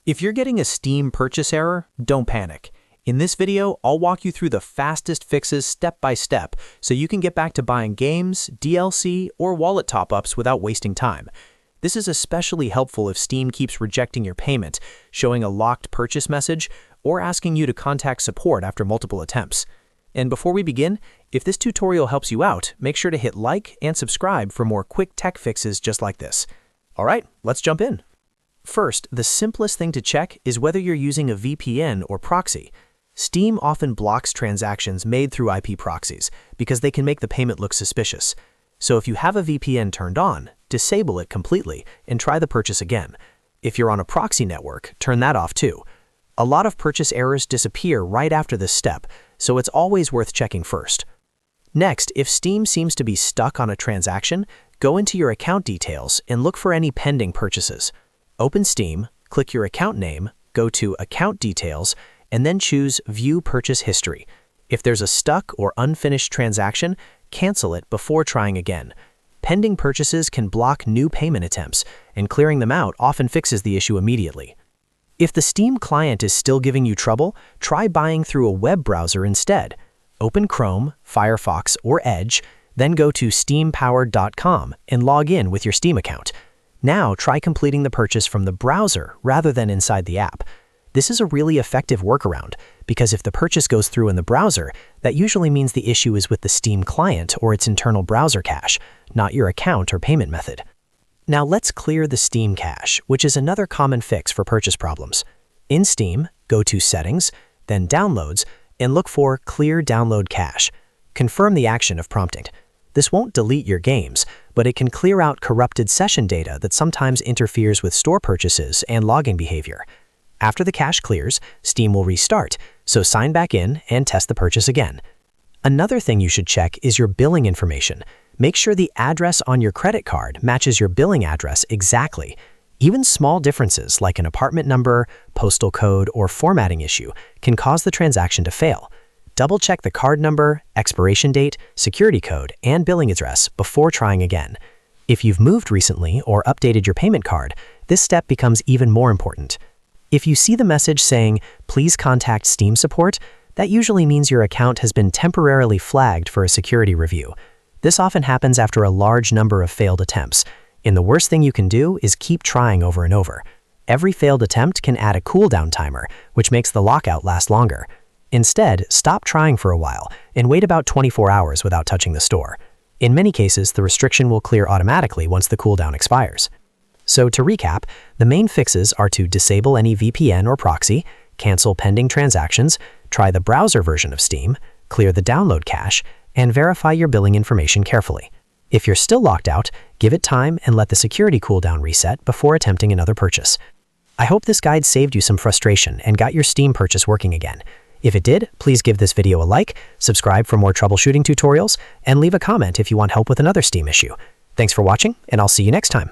If you're getting a Steam purchase error, don't panic. In this video, I'll walk you through the fastest fixes step by step so you can get back to buying games, DLC, or wallet top-ups without wasting time. This is especially helpful if Steam keeps rejecting your payment, showing a locked purchase message, or asking you to contact support after multiple attempts. And before we begin, if this tutorial helps you out, make sure to hit like and subscribe for more quick tech fixes just like this. All right, let's jump in. First, the simplest thing to check is whether you're using a VPN or proxy. Steam often blocks transactions made through IP proxies because they can make the payment look suspicious. So if you have a VPN turned on, disable it completely and try the purchase again. If you're on a proxy network, turn that off too. A lot of purchase errors disappear right after this step, so it's always worth checking first. Next, if Steam seems to be stuck on a transaction, go into your account details and look for any pending purchases. Open Steam, click your account name, go to Account Details, and then choose View Purchase History. If there's a stuck or unfinished transaction, cancel it before trying again. Pending purchases can block new payment attempts, and clearing them out often fixes the issue immediately. If the Steam client is still giving you trouble, try buying through a web browser instead. Open Chrome, Firefox, or Edge, then go to steampowered.com and log in with your Steam account. Now try completing the purchase from the browser rather than inside the app. This is a really effective workaround because if the purchase goes through in the browser, that usually means the issue is with the Steam client or its internal browser cache, not your account or payment method. Now let's clear the Steam cache, which is another common fix for purchase problems. In Steam, go to Settings, then Downloads, and look for Clear Download Cache. Confirm the action of prompting. This won't delete your games, but it can clear out corrupted session data that sometimes interferes with store purchases and login behavior. After the cache clears, Steam will restart, so sign back in and test the purchase again. Another thing you should check is your billing information. Make sure the address on your credit card matches your billing address exactly. Even small differences like an apartment number, postal code, or formatting issue can cause the transaction to fail. Double-check the card number, expiration date, security code, and billing address before trying again. If you've moved recently or updated your payment card, this step becomes even more important. If you see the message saying, "Please contact Steam support," that usually means your account has been temporarily flagged for a security review. This often happens after a large number of failed attempts, and the worst thing you can do is keep trying over and over. Every failed attempt can add a cooldown timer, which makes the lockout last longer. Instead, stop trying for a while and wait about 24 hours without touching the store. In many cases, the restriction will clear automatically once the cooldown expires. So to recap, the main fixes are to disable any VPN or proxy, cancel pending transactions, try the browser version of Steam, clear the download cache, and verify your billing information carefully. If you're still locked out, give it time and let the security cooldown reset before attempting another purchase. I hope this guide saved you some frustration and got your Steam purchase working again. If it did, please give this video a like, subscribe for more troubleshooting tutorials, and leave a comment if you want help with another Steam issue. Thanks for watching, and I'll see you next time.